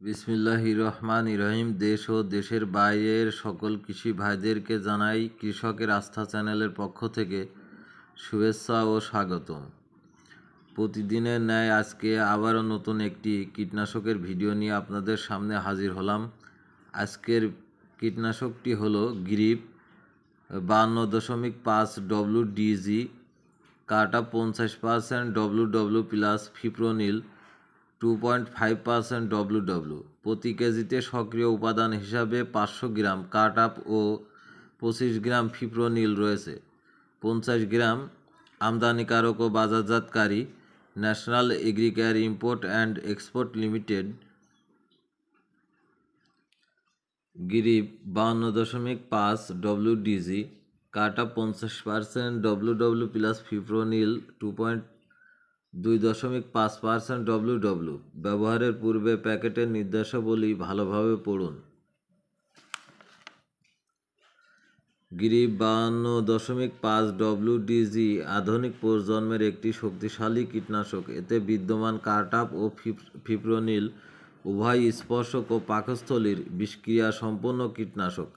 বিসমিল্লাহির রহমানির রহিম। দেশ ও দেশের বাইরের সকল কৃষি ভাইদেরকে জানাই কৃষকের আস্থা চ্যানেলের পক্ষ থেকে শুভেচ্ছা ও স্বাগতম। প্রতিদিনের ন্যায় আজকে আবারও নতুন একটি কীটনাশকের ভিডিও নিয়ে আপনাদের সামনে হাজির হলাম। আজকের কীটনাশকটি হলো গ্রিপ 52.5 WDG, কাটা 50% WW প্লাস ফিপ্রোনিল 2.5% WW। প্রতি কেজিতে সক্রিয় উপাদান হিসাবে 500 গ্রাম কাট আপ ও 25 গ্রাম ফিপ্রোনিল রয়েছে। 50 গ্রাম আমদানিকারক ও বাজারজাতকারী national agricare import and export limited. Grip 52.5 WDG, কাটা 50% WW প্লাস ফিপ্রোনিল 2.5% WW। ব্যবহারের পূর্বে প্যাকেটের নির্দেশাবলী ভালোভাবে পড়ুন। গ্রিপ 52.5 WDG আধুনিক প্রজন্মের একটি শক্তিশালী কীটনাশক। এতে বিদ্যমান কার্টাপ ও ফিপ্রোনিল উভয় স্পর্শক ও পাকস্থলীর বিষক্রিয়া সম্পন্ন কীটনাশক।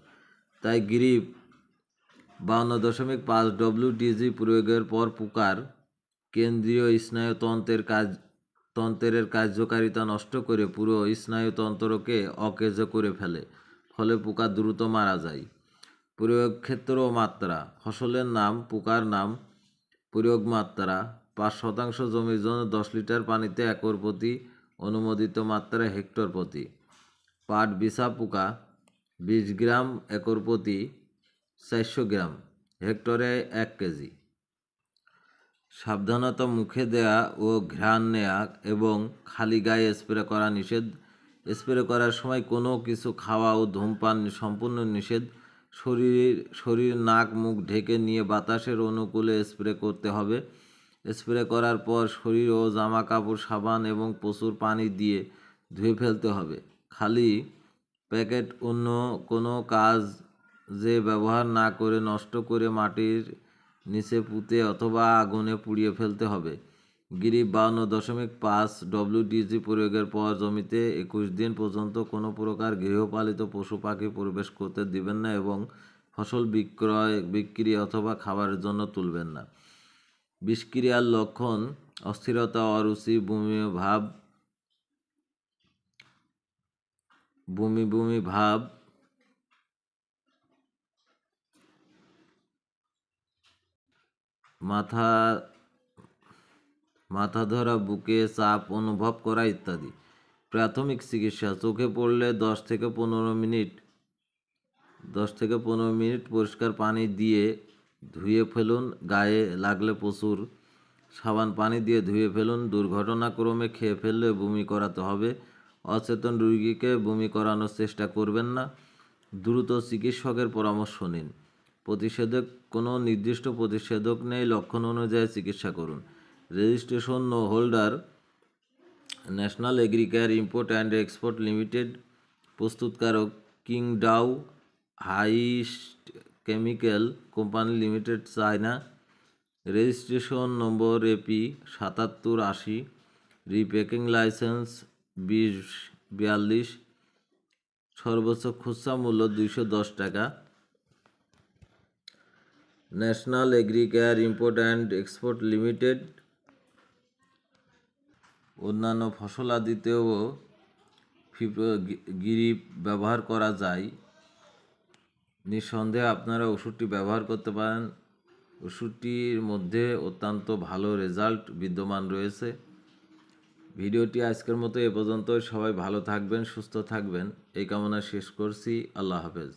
তাই গ্রিপ 52.5 WDG প্রয়োগের পর পোকার কেন্দ্রীয় স্নায়ুতন্ত্রের কার্যকারিতা নষ্ট করে পুরো স্নায়ুতন্ত্রকে অকেজ করে ফেলে, ফলে পোকা দ্রুত মারা যায়। প্রয়োগ ক্ষেত্র ও মাত্রা: ফসলের নাম, পোকার নাম, প্রয়োগ মাত্রা: 5% জমির জন্য 10 লিটার পানিতে একর প্রতি অনুমোদিত মাত্রা হেক্টর প্রতি। পাট বিছা পোকা 20 গ্রাম একর প্রতি 400 গ্রাম, হেক্টরে 1 কেজি। সাবধানতা: মুখে দেয়া ও ঘ্রাণ নেয়া এবং খালি গায়ে স্প্রে করা নিষেধ। স্প্রে করার সময় কোনো কিছু খাওয়া ও ধূমপান সম্পূর্ণ নিষেধ। শরীর নাক মুখ ঢেকে নিয়ে বাতাসের অনুকূলে স্প্রে করতে হবে। স্প্রে করার পর শরীর ও জামা কাপড় সাবান এবং প্রচুর পানি দিয়ে ধুয়ে ফেলতে হবে। খালি প্যাকেট অন্য কোনো কাজে ব্যবহার না করে নষ্ট করে মাটির নিচে পুঁতে অথবা আগুনে পুড়িয়ে ফেলতে হবে। গ্রিপ 52.5 WDG প্রয়োগের পর জমিতে 21 দিন পর্যন্ত কোনো প্রকার গৃহপালিত পশু পাখি প্রবেশ করতে দিবেন না এবং ফসল বিক্রি অথবা খাবারের জন্য তুলবেন না। বিষক্রিয়ার লক্ষণ: অস্থিরতা, অরুচি, বমি ভাব, মাথা ধরা, বুকে চাপ অনুভব করা ইত্যাদি। প্রাথমিক চিকিৎসা: চোখে পড়লে 10 থেকে 15 মিনিট পরিষ্কার পানি দিয়ে ধুয়ে ফেলুন। গায়ে লাগলে প্রচুর সাবান পানি দিয়ে ধুয়ে ফেলুন। দুর্ঘটনাক্রমে খেয়ে ফেললে বমি করাতে হবে। অচেতন রোগীকে বমি করানোর চেষ্টা করবেন না। দ্রুত চিকিৎসকের পরামর্শ নিন। প্রতিষেধক: কোনো নির্দিষ্ট প্রতিষেধক নেই, লক্ষণ অনুযায়ী চিকিৎসা করুন। Registration no holder, national agricare import and export limited. প্রস্তুতকারক কিংডাও হাইস্ট chemical company limited, China. Registration number AP 7780। Repacking license 2042। সর্বোচ্চ খুচরা মূল্য 210 টাকা। National agricare import and export limited. অন্যান্য ফসলাদিতেও গ্রিপ ব্যবহার করা যায়। নিঃসন্দেহে আপনারা ওষুধটি ব্যবহার করতে পারেন। ওষুধটির মধ্যে অত্যন্ত ভালো রেজাল্ট বিদ্যমান রয়েছে। ভিডিওটি আজকের মতো এ পর্যন্তই। সবাই ভালো থাকবেন, সুস্থ থাকবেন এই কামনা শেষ করছি। আল্লাহ হাফেজ।